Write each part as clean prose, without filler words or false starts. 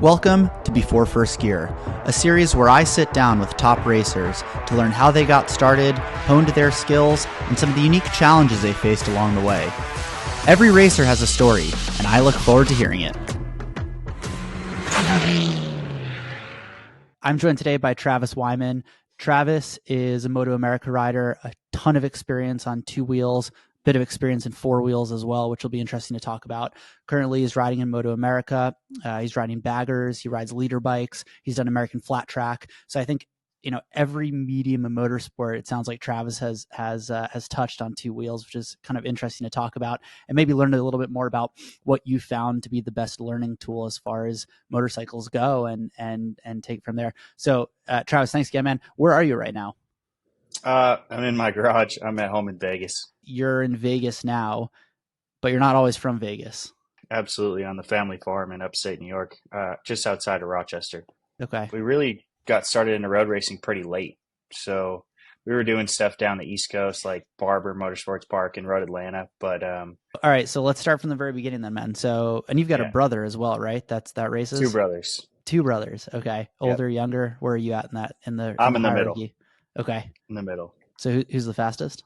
Welcome to Before First Gear, a series where I sit down with top racers to learn how they got started, honed their skills, and some of the unique challenges they faced along the way. Every racer has a story, and I look forward to hearing it. I'm joined today by Travis Wyman. Travis is a MotoAmerica rider, a ton of experience on two wheels, bit of experience in four wheels as well, which will be interesting to talk about. Currently, he's riding in MotoAmerica. He's riding baggers. He rides leader bikes. He's done American flat track. So I think, every medium in motorsport, it sounds like Travis has touched on two wheels, which is kind of interesting to talk about, and maybe learn a little bit more about what you found to be the best learning tool as far as motorcycles go, and take it from there. So, Travis, thanks again, man. Where are you right now? I'm in my garage. I'm at home in Vegas. You're in Vegas now, but you're not always from Vegas. Absolutely, on the family farm in upstate New York, just outside of Rochester. Okay. We really got started into road racing pretty late. So we were doing stuff down the East Coast, like Barber Motorsports Park in Road Atlanta. But all right, so let's start from the very beginning then, man. So, and you've got a brother as well, right? That races? Two brothers. Two brothers. Okay. Older, younger. Where are you at in that? I'm in the middle. Okay. In the middle. So who's the fastest?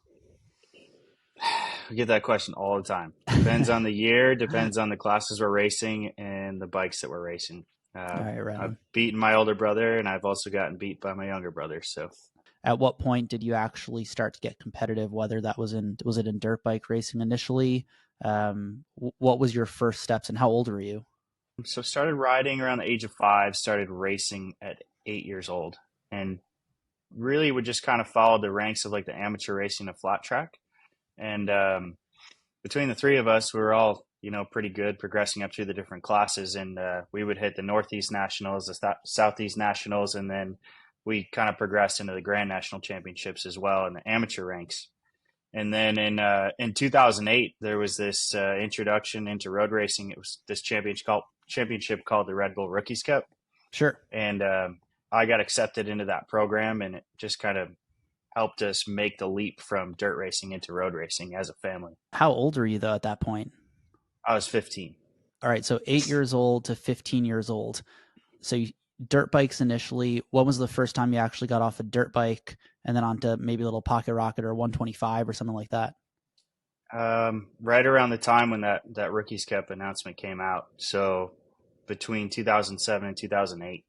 We get that question all the time. Depends on the year, depends on the classes we're racing and the bikes that we're racing. All right, right. I've beaten my older brother, and I've also gotten beat by my younger brother. So, at what point did you actually start to get competitive? Whether that was it in dirt bike racing initially? What was your first steps, and how old were you? So started riding around the age of 5. Started racing at 8 years old, and really would just kind of follow the ranks of like the amateur racing of flat track. And between the three of us, we were all, pretty good progressing up through the different classes. And we would hit the Northeast Nationals, the Southeast Nationals, and then we kind of progressed into the Grand National Championships as well in the amateur ranks. And then in 2008, there was this introduction into road racing. It was this championship called the Red Bull Rookies Cup. Sure. And I got accepted into that program, and it just kind of helped us make the leap from dirt racing into road racing as a family. How old were you, though, at that point? I was 15. All right, so 8 years old to 15 years old. So dirt bikes initially. When was the first time you actually got off a dirt bike and then onto maybe a little pocket rocket or 125 or something like that? Right around the time when that Rookies Cup announcement came out. So between 2007 and 2008.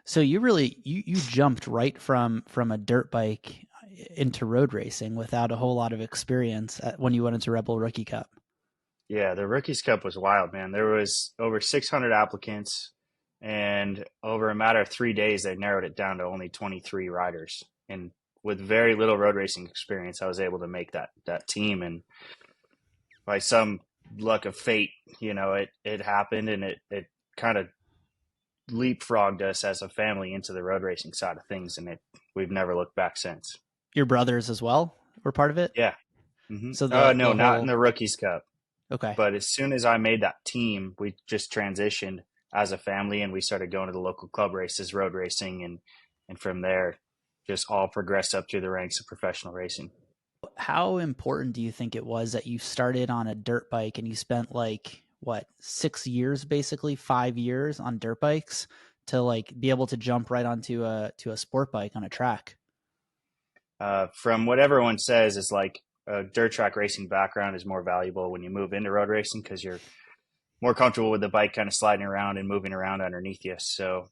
So you really you jumped right from a dirt bike into road racing without a whole lot of experience when you went into Red Bull Rookie Cup. Yeah, the Rookies Cup was wild, man. There was over 600 applicants, and over a matter of 3 days, they narrowed it down to only 23 riders. And with very little road racing experience, I was able to make that team. And by some luck of fate, it happened, and it kind of leapfrogged us as a family into the road racing side of things, and we've never looked back since. Your brothers as well were part of it? Yeah. Mm-hmm. So not in the Rookies Cup. Okay. But as soon as I made that team, we just transitioned as a family, and we started going to the local club races, road racing, and from there just all progressed up through the ranks of professional racing. How important do you think it was that you started on a dirt bike and you spent 6 years, basically 5 years on dirt bikes to be able to jump right onto a sport bike on a track? From what everyone says, is a dirt track racing background is more valuable when you move into road racing because you're more comfortable with the bike kind of sliding around and moving around underneath you. So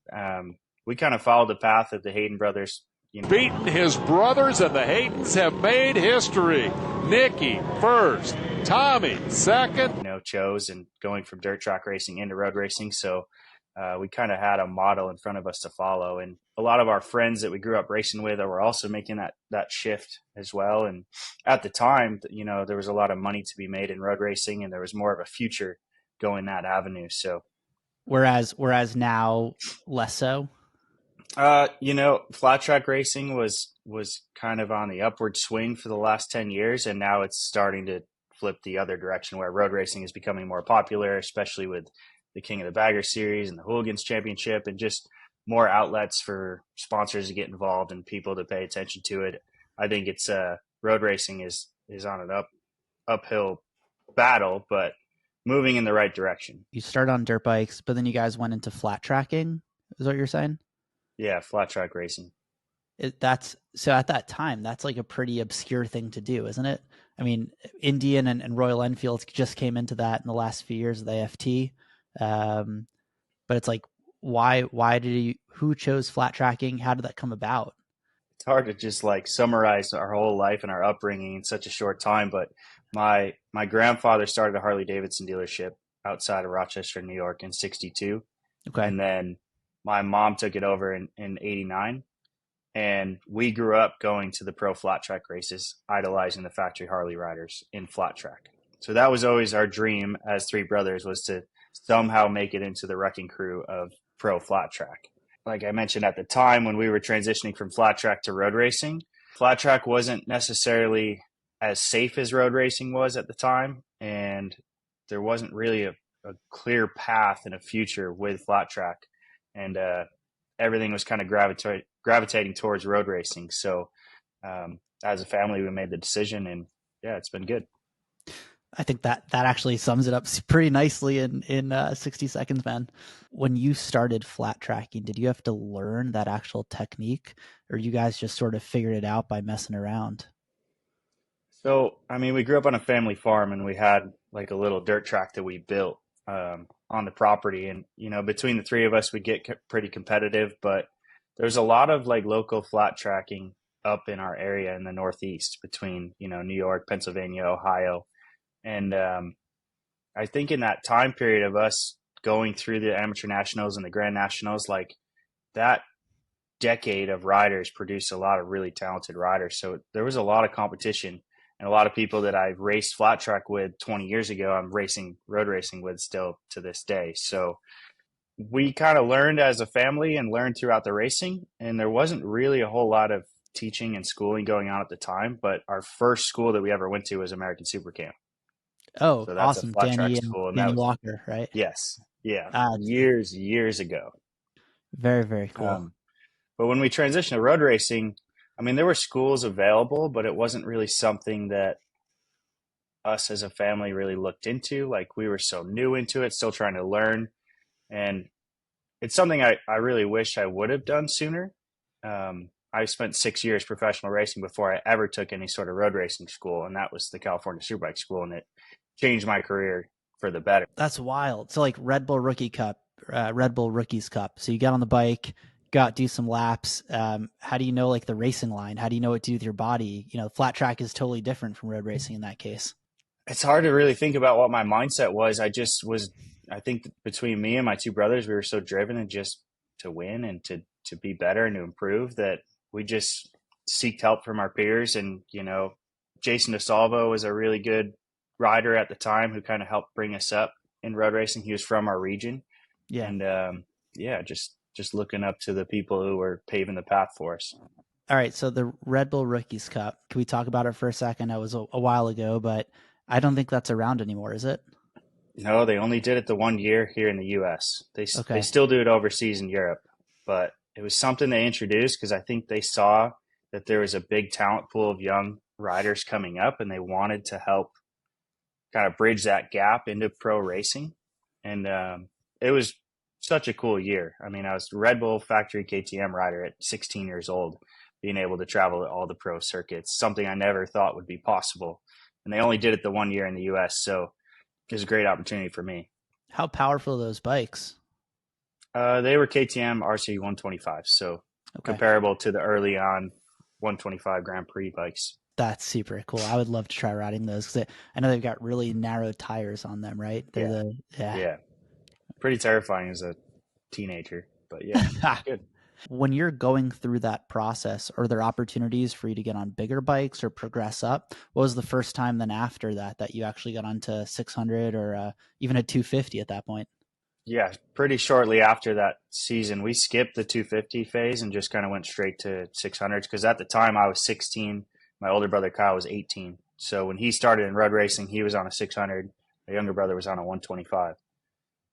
we kind of followed the path of the Hayden brothers. Beaten his brothers, and the Haydens have made history. Nicky first, Tommy second. Chose and going from dirt track racing into road racing. So we kind of had a model in front of us to follow. And a lot of our friends that we grew up racing with were also making that shift as well. And at the time, there was a lot of money to be made in road racing, and there was more of a future going that avenue. So whereas now less so. Flat track racing was kind of on the upward swing for the last 10 years, and now it's starting to flip the other direction where road racing is becoming more popular, especially with the King of the Bagger series and the Hooligans Championship, and just more outlets for sponsors to get involved and people to pay attention to it. I think it's road racing is on an uphill battle, but moving in the right direction. You started on dirt bikes, but then you guys went into flat tracking, is what you're saying? Yeah, flat track racing. That's so at that time, that's like a pretty obscure thing to do, isn't it? I mean, Indian and Royal Enfield just came into that in the last few years of the AFT. But it's like, why did who chose flat tracking? How did that come about? It's hard to just like summarize our whole life and our upbringing in such a short time, but my grandfather started a Harley Davidson dealership outside of Rochester, New York in 62. Okay. And then my mom took it over in 89. And we grew up going to the pro flat track races, idolizing the factory Harley riders in flat track. So that was always our dream as three brothers, was to somehow make it into the wrecking crew of pro flat track. Like I mentioned at the time when we were transitioning from flat track to road racing, flat track wasn't necessarily as safe as road racing was at the time. And there wasn't really a clear path and a future with flat track. And everything was kind of gravitating towards road racing. So as a family, we made the decision, and yeah, it's been good. I think that actually sums it up pretty nicely in 60 seconds, man. When you started flat tracking, did you have to learn that actual technique, or you guys just sort of figured it out by messing around? So, I mean, we grew up on a family farm, and we had like a little dirt track that we built on the property. And, you know, between the three of us, we get pretty competitive, but there's a lot of like local flat tracking up in our area in the Northeast between, you know, New York, Pennsylvania, Ohio. And I think in that time period of us going through the amateur nationals and the grand nationals, like that decade of riders produced a lot of really talented riders. So there was a lot of competition, and a lot of people that I raced flat track with 20 years ago, I'm racing road racing with still to this day. So we kind of learned as a family and learned throughout the racing. And there wasn't really a whole lot of teaching and schooling going on at the time. But our first school that we ever went to was American Super Camp. Oh, So that's a awesome. flat track Danny school. And that Danny was, Walker, right? yes. Yeah. Ah, Years ago. very, very cool. But when we transitioned to road racing, I mean, there were schools available, but it wasn't really something that us as a family really looked into. Like we were so new into it, still trying to learn. And it's something I really wish I would have done sooner. I spent 6 years professional racing before I ever took any sort of road racing school, and that was the California Superbike School, and it changed my career for the better. That's wild. So like Red Bull Rookie Cup, Red Bull Rookies Cup. So you get on the bike, do some laps. How do you know like the racing line? How do you know what to do with your body? You know, flat track is totally different from road racing in that case. It's hard to really think about what my mindset was. I think between me and my two brothers, we were so driven and just to win and to be better and to improve that we just seeked help from our peers. And, you know, Jason DeSalvo was a really good rider at the time who kind of helped bring us up in road racing. He was from our region. Yeah. And just looking up to the people who were paving the path for us. All right. So the Red Bull Rookies Cup, can we talk about it for a second? That was a while ago, but I don't think that's around anymore, is it? No, they only did it the 1 year here in the U.S. They still do it overseas in Europe, but it was something they introduced because I think they saw that there was a big talent pool of young riders coming up, and they wanted to help kind of bridge that gap into pro racing. And it was such a cool year. I mean, I was Red Bull factory KTM rider at 16 years old, being able to travel to all the pro circuits, something I never thought would be possible. And they only did it the 1 year in the U.S., so it was a great opportunity for me. How powerful are those bikes? They were KTM RC 125, so comparable to the early on 125 Grand Prix bikes. That's super cool. I would love to try riding those because I know they've got really narrow tires on them, right? Yeah. Pretty terrifying as a teenager, but yeah, good. When you're going through that process, are there opportunities for you to get on bigger bikes or progress up? What was the first time then after that you actually got onto 600 or even a 250 at that point? Yeah, pretty shortly after that season, we skipped the 250 phase and just kind of went straight to 600s because at the time I was 16. My older brother Kyle was 18. So when he started in road racing, he was on a 600. My younger brother was on a 125.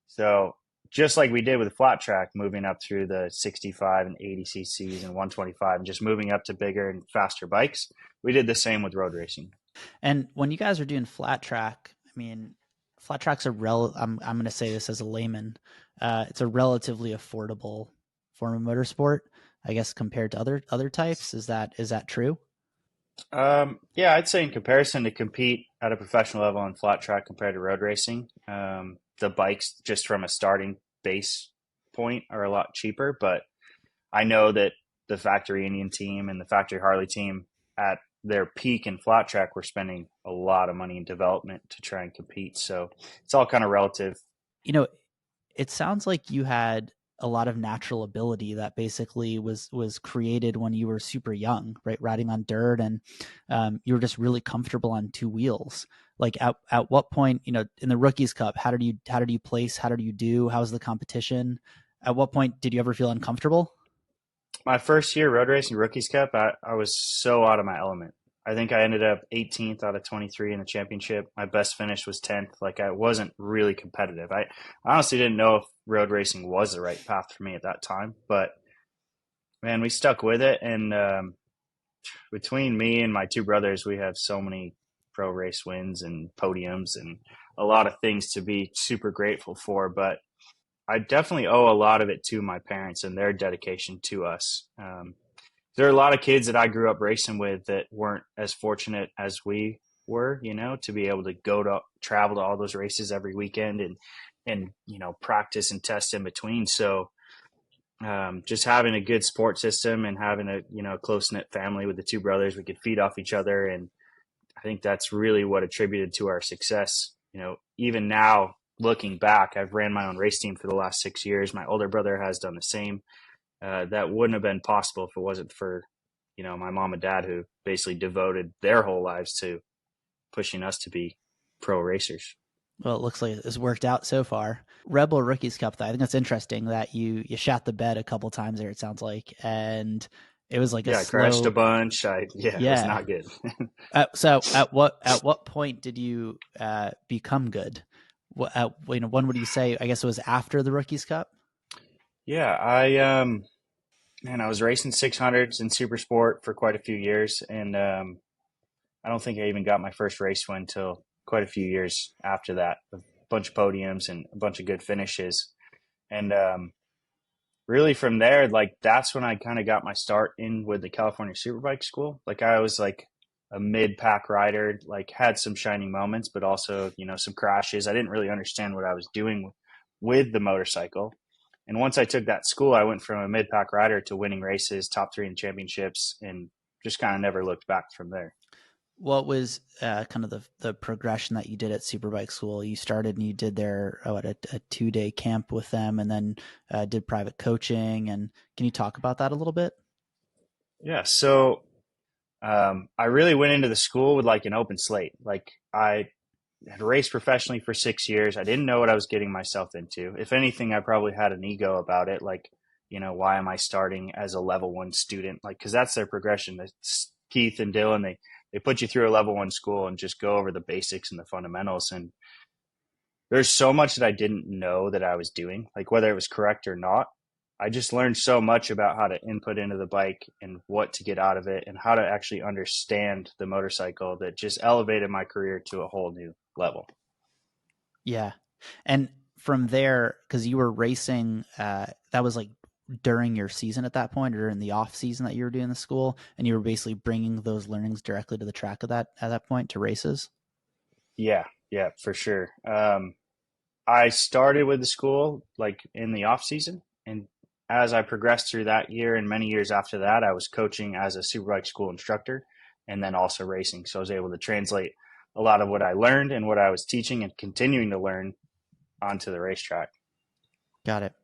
So just like we did with the flat track, moving up through the 65 and 80 cc's and 125 and just moving up to bigger and faster bikes, we did the same with road racing. And when you guys are doing flat track, I mean, flat tracks are I'm going to say this as a layman. It's a relatively affordable form of motorsport, I guess, compared to other types. Is that true? Yeah, I'd say in comparison to compete at a professional level on flat track compared to road racing, the bikes just from a starting base point are a lot cheaper. But I know that the factory Indian team and the factory Harley team at their peak in flat track were spending a lot of money in development to try and compete. So it's all kind of relative. You know, it sounds like you had a lot of natural ability that basically was created when you were super young, right? Riding on dirt, and you were just really comfortable on two wheels. Like at what point, in the Rookies Cup, how did you place? How did you do? How was the competition? At what point did you ever feel uncomfortable? My first year road racing Rookies Cup, I was so out of my element. I think I ended up 18th out of 23 in the championship. My best finish was 10th. Like, I wasn't really competitive. I honestly didn't know if road racing was the right path for me at that time. But man, we stuck with it. And between me and my two brothers, we have so many pro race wins and podiums and a lot of things to be super grateful for. But I definitely owe a lot of it to my parents and their dedication to us. There are a lot of kids that I grew up racing with that weren't as fortunate as we were, to be able to travel to all those races every weekend and practice and test in between. So just having a good support system and having a close knit family with the two brothers, we could feed off each other. And I think that's really what attributed to our success. Even now, looking back, I've ran my own race team for the last 6 years. My older brother has done the same. That wouldn't have been possible if it wasn't for, my mom and dad, who basically devoted their whole lives to pushing us to be pro racers. Well, it looks like it's worked out so far. Red Bull Rookies Cup, though, I think that's interesting that you shot the bed a couple times there, it sounds like, and it was like I crashed a bunch. It was not good. So at what point did you become good? When would you say? I guess it was after the Rookies Cup. Yeah, I was racing 600s in Super Sport for quite a few years, and I don't think I even got my first race win until quite a few years after that. A bunch of podiums and a bunch of good finishes, and really from there, like, that's when I kind of got my start in with the California Superbike School. Like, I was like a mid-pack rider, like, had some shining moments, but also some crashes. I didn't really understand what I was doing with the motorcycle. And once I took that school, I went from a mid-pack rider to winning races, top 3 in championships, and just kind of never looked back from there. What was kind of the progression that you did at Superbike School? You started and you did a 2-day camp with them, and then did private coaching. And can you talk about that a little bit? Yeah. So I really went into the school with like an open slate. Like, I had raced professionally for 6 years. I didn't know what I was getting myself into. If anything, I probably had an ego about it. Like, why am I starting as a level 1 student? Like, cause that's their progression. Keith and Dylan, they put you through a level 1 school and just go over the basics and the fundamentals. And there's so much that I didn't know that I was doing, like whether it was correct or not. I just learned so much about how to input into the bike and what to get out of it and how to actually understand the motorcycle that just elevated my career to a whole new level. Yeah. And from there, because you were racing, that was like during your season at that point, or in the off season that you were doing the school, and you were basically bringing those learnings directly to the track at that point to races. Yeah, for sure. I started with the school like in the off season, and as I progressed through that year and many years after that, I was coaching as a Superbike school instructor and then also racing. So I was able to translate a lot of what I learned and what I was teaching and continuing to learn onto the racetrack. Got it.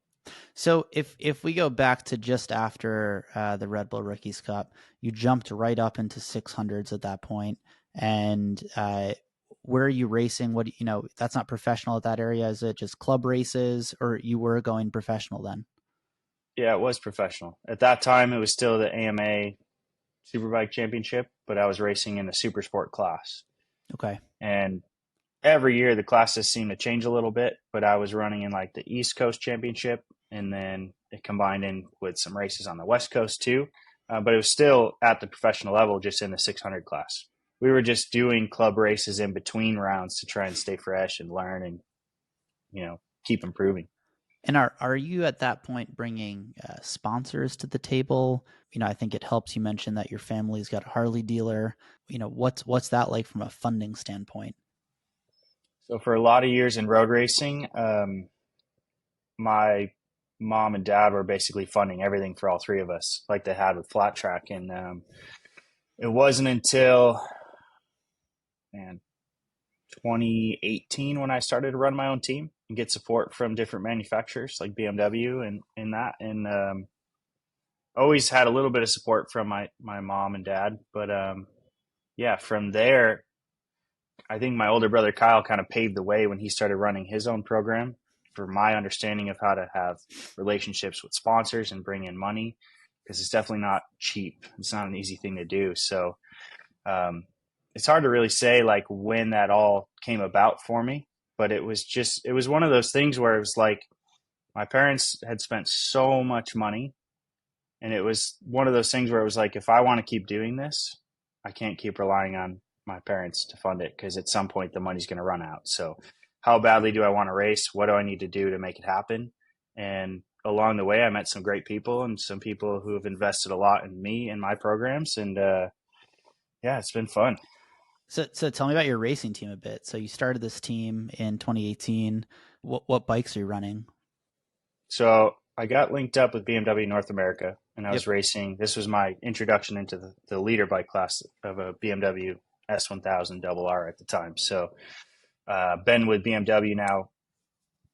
So if we go back to just after the Red Bull Rookies Cup, you jumped right up into 600s at that point, and where are you racing? What that's not professional at that area. Is it just club races, or you were going professional then? Yeah, it was professional. At that time, it was still the AMA Superbike Championship, but I was racing in the Super Sport class. Okay. And every year the classes seem to change a little bit, but I was running in like the East Coast Championship, and then it combined in with some races on the West Coast too. But it was still at the professional level, just in the 600 class. we were just doing club races in between rounds to try and stay fresh and learn and, keep improving. And are you at that point bringing sponsors to the table? I think it helps. You mentioned that your family's got a Harley dealer. What's that like from a funding standpoint? So for a lot of years in road racing, my mom and dad were basically funding everything for all three of us, like they had with flat track. And it wasn't until, man, 2018 when I started to run my own team and get support from different manufacturers like BMW and that. And always had a little bit of support from my mom and dad. But yeah, from there, I think my older brother Kyle kind of paved the way when he started running his own program for my understanding of how to have relationships with sponsors and bring in money, because it's definitely not cheap. It's not an easy thing to do. So it's hard to really say like when that all came about for me, but it was one of those things where it was like my parents had spent so much money, and it was one of those things where it was like, if I want to keep doing this, I can't keep relying on my parents to fund it, because at some point the money's going to run out. So how badly do I want to race? What do I need to do to make it happen? And along the way, I met some great people and some people who have invested a lot in me and my programs. And yeah, it's been fun. So tell me about your racing team a bit. So you started this team in 2018. What bikes are you running? So I got linked up with BMW North America, and I was Yep. racing. This was my introduction into the leader bike class of a BMW S1000 RR at the time. So been with BMW now,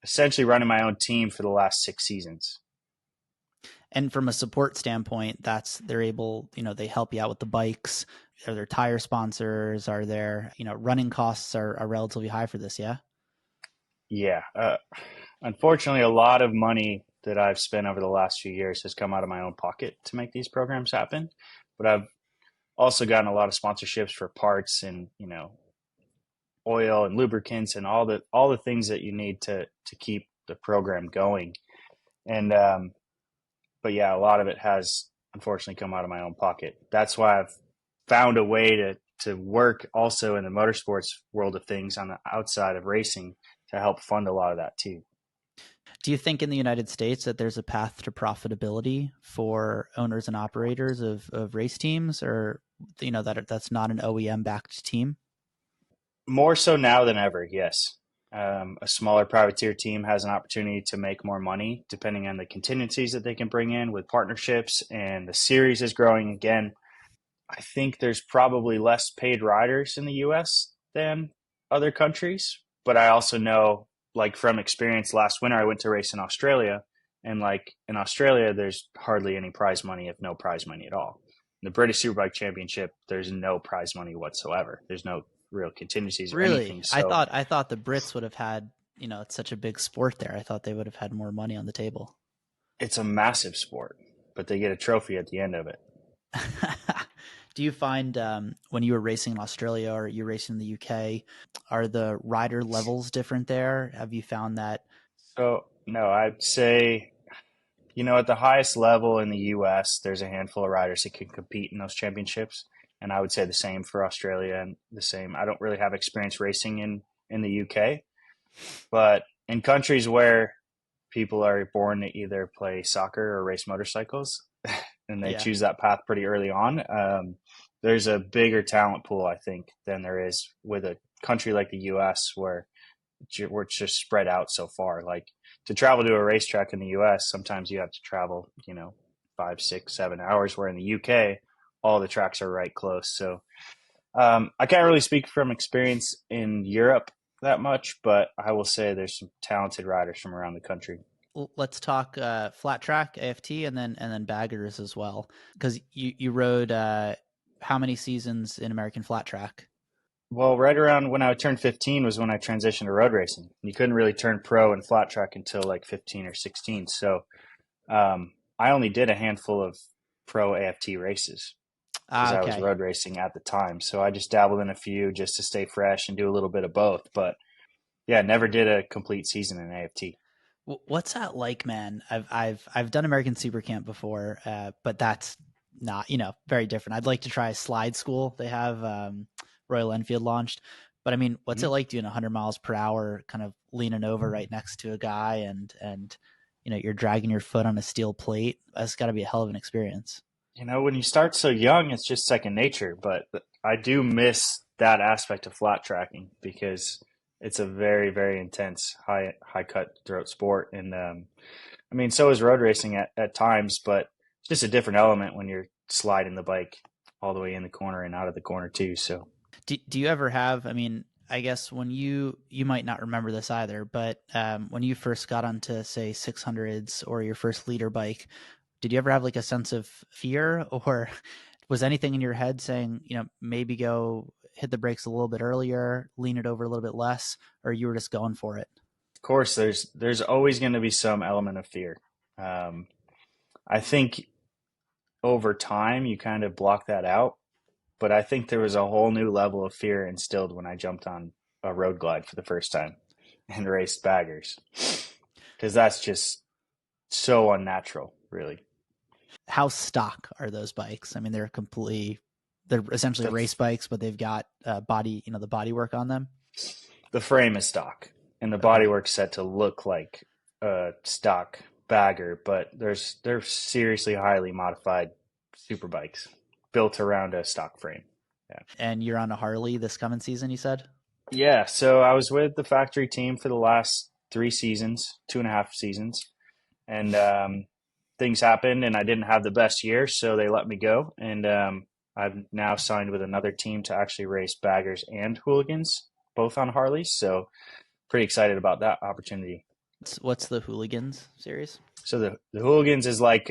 essentially running my own team for the last 6 seasons. And from a support standpoint, they're able, they help you out with the bikes. Are there tire sponsors? Are there, running costs are relatively high for this? Yeah. Yeah. Unfortunately, a lot of money that I've spent over the last few years has come out of my own pocket to make these programs happen. But I've also gotten a lot of sponsorships for parts and, oil and lubricants and all the things that you need to keep the program going. And but yeah, a lot of it has unfortunately come out of my own pocket. That's why I've found a way to work also in the motorsports world of things on the outside of racing to help fund a lot of that too. Do you think in the United States that there's a path to profitability for owners and operators of race teams, or that's not an OEM backed team? More so now than ever, yes. A smaller privateer team has an opportunity to make more money depending on the contingencies that they can bring in with partnerships, and the series is growing again. I think there's probably less paid riders in the US than other countries, but I also know, like from experience, last winter I went to race in Australia, and like in Australia there's hardly any prize money, if no prize money at all. In the British Superbike Championship, there's no prize money whatsoever. There's no real contingencies or Really? anything. So I thought the Brits would have had, it's such a big sport there. I thought they would have had more money on the table. it's a massive sport, but they get a trophy at the end of it. Do you find when you were racing in Australia or you racing in the UK, are the rider levels different there? Have you found that? So no, I'd say, at the highest level in the US, there's a handful of riders that can compete in those championships. And I would say the same for Australia, and the same. I don't really have experience racing in the UK, but in countries where people are born to either play soccer or race motorcycles, and they choose that path pretty early on, there's a bigger talent pool, I think, than there is with a country like the US where we're just spread out so far. Like to travel to a racetrack in the US, sometimes you have to travel, 5, 6, 7 hours, where in the UK, all the tracks are right close. So I can't really speak from experience in Europe that much, but I will say there's some talented riders from around the country. Let's talk flat track, AFT, and then baggers as well, because you rode how many seasons in American flat track? Well, right around when I turned 15 was when I transitioned to road racing. You couldn't really turn pro in flat track until like 15 or 16. So I only did a handful of pro AFT races because I was road racing at the time. So I just dabbled in a few just to stay fresh and do a little bit of both. But yeah, never did a complete season in AFT. What's that like, man? I've done American Super Camp before, but that's not very different. I'd like to try slide school. They have Royal Enfield launched. But I mean, what's Mhm. it like doing 100 miles per hour, kind of leaning over right next to a guy, and you're dragging your foot on a steel plate? That's got to be a hell of an experience. When you start so young, it's just second nature. But I do miss that aspect of flat tracking because it's a very, very intense, high cutthroat sport. And I mean, so is road racing at times, but it's just a different element when you're sliding the bike all the way in the corner and out of the corner too. So Do you ever have? I mean, I guess when you might not remember this either, but when you first got onto say 600s or your first leader bike, did you ever have like a sense of fear, or was anything in your head saying, maybe go hit the brakes a little bit earlier, lean it over a little bit less, or you were just going for it? of course, there's always going to be some element of fear. Um, I think over time you kind of block that out. But I think there was a whole new level of fear instilled when I jumped on a road glide for the first time and raced baggers, because that's just so unnatural, really. How stock are those bikes? I mean, they're essentially The race bikes, but they've got body, the body work on them. the frame is stock, and the Okay. bodywork's set to look like a stock bagger, but they're seriously highly modified super bikes built around a stock frame. Yeah. And you're on a Harley this coming season, you said? Yeah, so I was with the factory team for the last 3 seasons, 2.5 seasons, and things happened, and I didn't have the best year, so they let me go. And I've now signed with another team to actually race baggers and hooligans, both on Harleys. So pretty excited about that opportunity. What's the Hooligans series? So the hooligans is like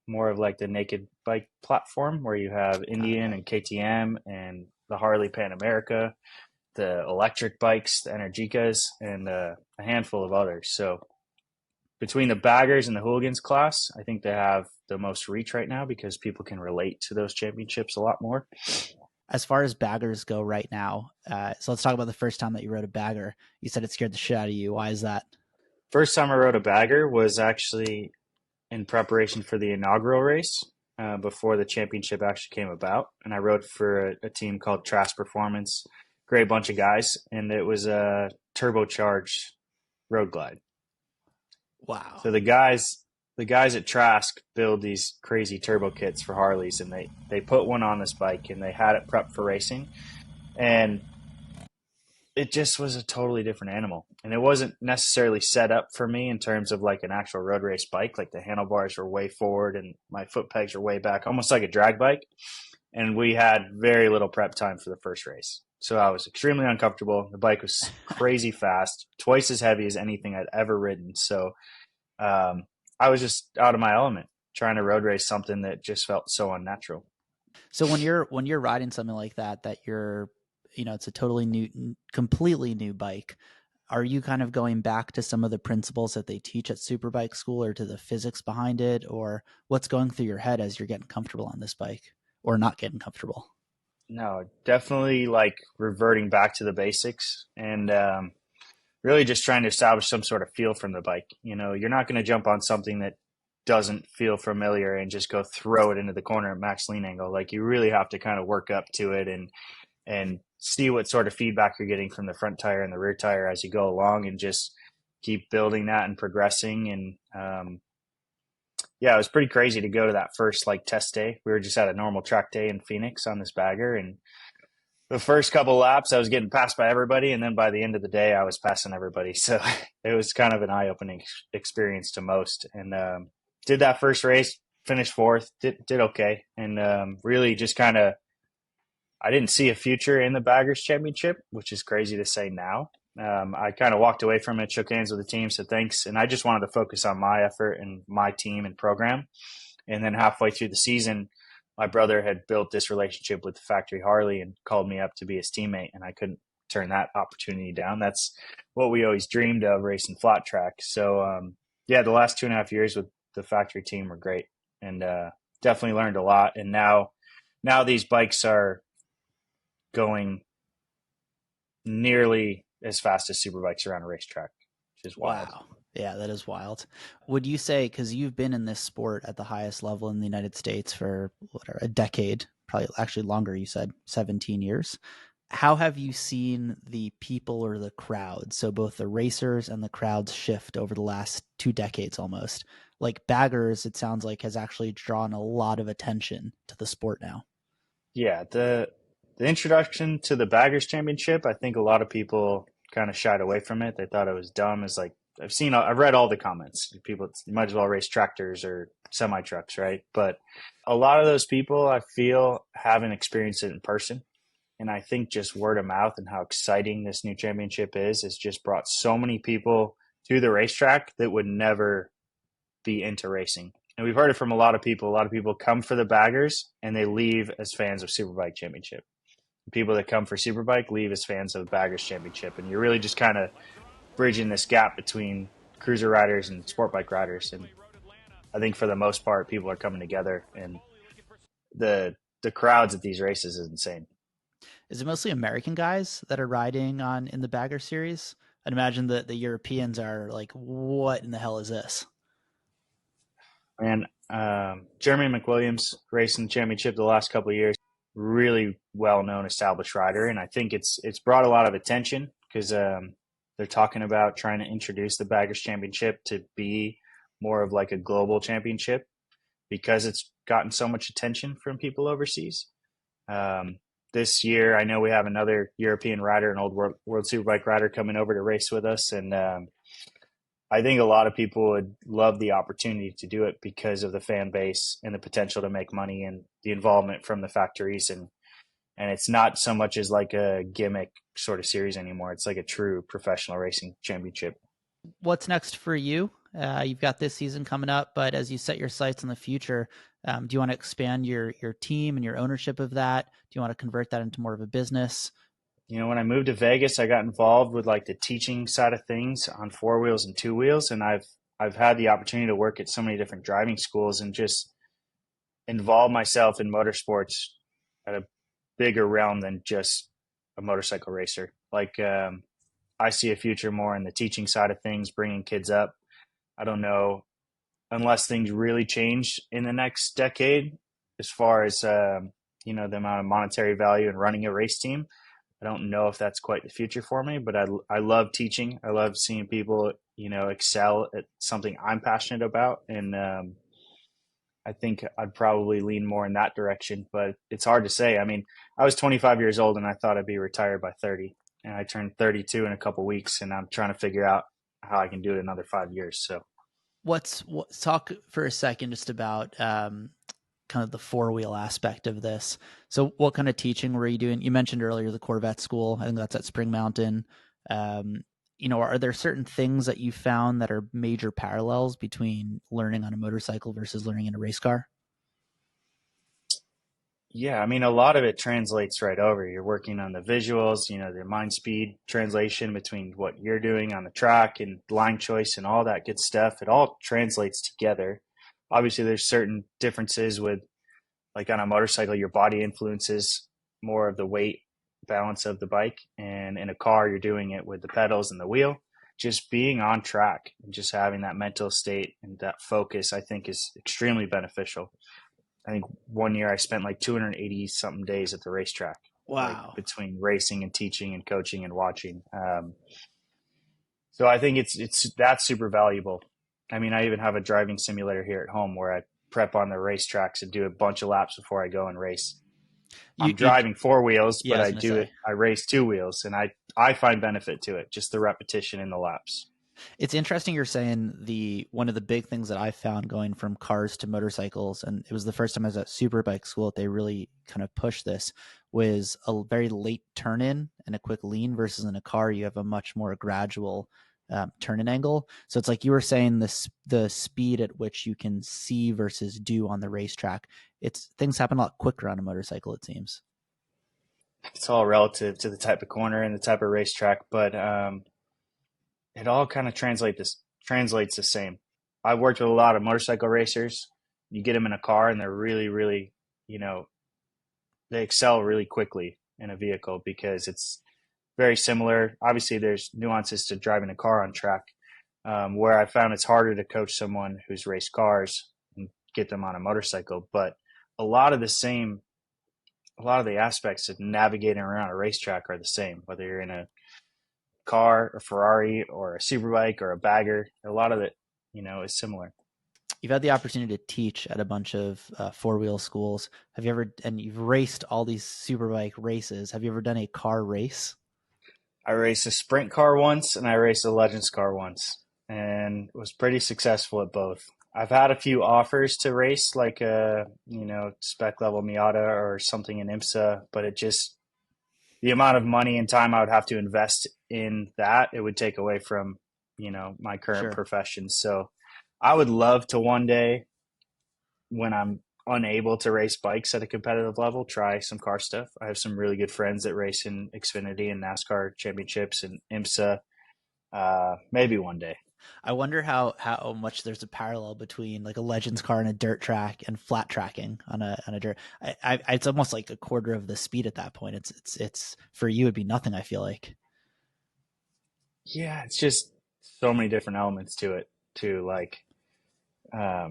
more of like the naked bike platform where you have Indian Okay. and KTM and the Harley Pan America, the electric bikes, the Energicas, and a handful of others. So between the baggers and the hooligans class, I think they have the most reach right now because people can relate to those championships a lot more. As far as baggers go right now, so let's talk about the first time that you rode a bagger. You said it scared the shit out of you. Why is that? First time I rode a bagger was actually in preparation for the inaugural race before the championship actually came about. And I rode for a team called Trask Performance, great bunch of guys, and it was a turbocharged road glide. Wow. So the guys at Trask build these crazy turbo kits for Harleys, and they put one on this bike, and they had it prepped for racing, and it just was a totally different animal. And it wasn't necessarily set up for me in terms of like an actual road race bike. Like the handlebars were way forward and my foot pegs are way back, almost like a drag bike. And we had very little prep time for the first race. So I was extremely uncomfortable. The bike was crazy fast, twice as heavy as anything I'd ever ridden. So I was just out of my element trying to road race something that just felt so unnatural. So when you're riding something like that you're, it's a totally new, completely new bike. Are you kind of going back to some of the principles that they teach at Superbike school, or to the physics behind it, or what's going through your head as you're getting comfortable on this bike or not getting comfortable? No, definitely like reverting back to the basics and really just trying to establish some sort of feel from the bike. You're not going to jump on something that doesn't feel familiar and just go throw it into the corner at max lean angle. Like you really have to kind of work up to it and see what sort of feedback you're getting from the front tire and the rear tire as you go along, and just keep building that and progressing. And yeah, it was pretty crazy to go to that first like test day. We were just at a normal track day in Phoenix on this bagger, and the first couple laps I was getting passed by everybody, and then by the end of the day I was passing everybody. So it was kind of an eye-opening experience to most. And did that first race, finished fourth, did okay, and really just kind of, I didn't see a future in the baggers championship, which is crazy to say now. I kind of walked away from it, shook hands with the team, said thanks, and I just wanted to focus on my effort and my team and program. And then halfway through the season, my brother had built this relationship with the factory Harley and called me up to be his teammate, and I couldn't turn that opportunity down. That's what we always dreamed of, racing flat track. So yeah, the last 2.5 years with the factory team were great, and definitely learned a lot. And now these bikes are going nearly as fast as superbikes around a racetrack, which is wild. Wow. Yeah, that is wild. Would you say, because you've been in this sport at the highest level in the United States for whatever, a decade, probably actually longer. You said 17 years. How have you seen the people or the crowd, so both the racers and the crowds, shift over the last 2 decades almost? Like baggers, it sounds like, has actually drawn a lot of attention to the sport now. Yeah, the introduction to the Baggers Championship, I think a lot of people kind of shied away from it. They thought it was dumb. It's like I've read all the comments. People, you might as well race tractors or semi trucks, right? But a lot of those people, I feel, haven't experienced it in person. And I think just word of mouth and how exciting this new championship is has just brought so many people to the racetrack that would never be into racing. And we've heard it from a lot of people. A lot of people come for the baggers and they leave as fans of Superbike Championship. People that come for Superbike leave as fans of Baggers Championship. And you're really just kind of bridging this gap between cruiser riders and sport bike riders. And I think for the most part, people are coming together, and the crowds at these races is insane. Is it mostly American guys that are riding on in the bagger series? I'd imagine that the Europeans are like, what in the hell is this? And Jeremy McWilliams racing the championship the last couple of years, really well-known established rider. And I think it's brought a lot of attention because they're talking about trying to introduce the Baggers Championship to be more of like a global championship because it's gotten so much attention from people overseas. This year, I know we have another European rider, an old World Superbike rider, coming over to race with us. And I think a lot of people would love the opportunity to do it because of the fan base and the potential to make money and the involvement from the factories. And it's not so much as like a gimmick sort of series anymore. It's like a true professional racing championship. What's next for you? You've got this season coming up, but as you set your sights in the future, do you want to expand your team and your ownership of that? Do you want to convert that into more of a business? You know, when I moved to Vegas, I got involved with like the teaching side of things on 4 wheels and 2 wheels, and I've had the opportunity to work at so many different driving schools and just involve myself in motorsports at a bigger realm than just a motorcycle racer. Like I see a future more in the teaching side of things, bringing kids up. I don't know, unless things really change in the next decade as far as you know, the amount of monetary value in running a race team. I don't know if that's quite the future for me, but I love teaching. I love seeing people, you know, excel at something I'm passionate about. And I think I'd probably lean more in that direction, but it's hard to say. I mean, I was 25 years old and I thought I'd be retired by 30, and I turned 32 in a couple weeks, and I'm trying to figure out how I can do it another 5 years. So Talk for a second just about kind of the 4-wheel aspect of this. So what kind of teaching were you doing? You mentioned earlier the Corvette school. I think that's at Spring Mountain. You know, are there certain things that you found that are major parallels between learning on a motorcycle versus learning in a race car? yeah, I mean, a lot of it translates right over. You're working on the visuals, you know, the mind speed translation between what you're doing on the track and line choice and all that good stuff. It all translates together. Obviously, there's certain differences with, like on a motorcycle, your body influences more of the weight balance of the bike. And in a car, you're doing it with the pedals and the wheel. Just being on track and just having that mental state and that focus, I think, is extremely beneficial. I think one year I spent like 280 something days at the racetrack. Wow. Like between racing and teaching and coaching and watching. So I think that's super valuable. I mean, I even have a driving simulator here at home where I prep on the racetracks and do a bunch of laps before I go and race. I'm driving 4 wheels, but I race 2 wheels, and I find benefit to it, just the repetition in the laps. It's interesting you're saying one of the big things that I found going from cars to motorcycles, and it was the first time I was at Superbike school that they really kind of pushed this, was a very late turn in and a quick lean, versus in a car you have a much more gradual turn in angle. So it's like you were saying, the speed at which you can see versus do on the racetrack, things happen a lot quicker on a motorcycle, it seems. It's all relative to the type of corner and the type of racetrack, but it all kind of translates the same. I've worked with a lot of motorcycle racers. You get them in a car and they're really, really, you know, they excel really quickly in a vehicle because it's very similar. Obviously, there's nuances to driving a car on track, where I found it's harder to coach someone who's raced cars and get them on a motorcycle. But a lot of the same a lot of the aspects of navigating around a racetrack are the same, whether you're in a car, a Ferrari, or a superbike, or a bagger. A lot of it, is similar. You've had the opportunity to teach at a bunch of four-wheel schools. Have you ever, and you've raced all these superbike races, have you ever done a car race? I raced a sprint car once and I raced a Legends car once and was pretty successful at both. I've had a few offers to race like a, spec level Miata or something in IMSA, but it just, the amount of money and time I would have to invest in that, it would take away from, my current Sure. profession. So I would love to one day, when I'm unable to race bikes at a competitive level, try some car stuff. I have some really good friends that race in Xfinity and NASCAR championships and IMSA. Maybe one day. I wonder how much there's a parallel between like a Legends car and a dirt track and flat tracking on a dirt. It's almost like a quarter of the speed at that point. It's for you it'd be nothing. I feel like. Yeah, it's just so many different elements to it too. Like, I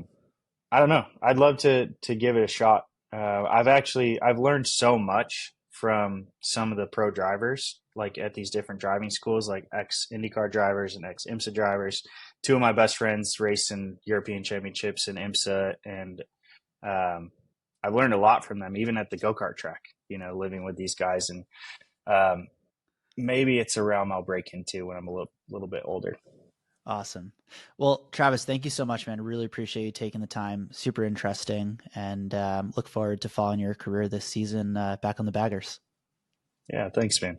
don't know. I'd love to give it a shot. I've learned so much from some of the pro drivers, like at these different driving schools, like ex IndyCar drivers and ex IMSA drivers. Two of my best friends race in European Championships and IMSA, and I've learned a lot from them, even at the go kart track. Living with these guys, and um, maybe it's a realm I'll break into when I'm a little bit older. Awesome. Well, Travis, thank you so much, man. Really appreciate you taking the time. Super interesting, and look forward to following your career this season back on the baggers. Yeah, thanks, man.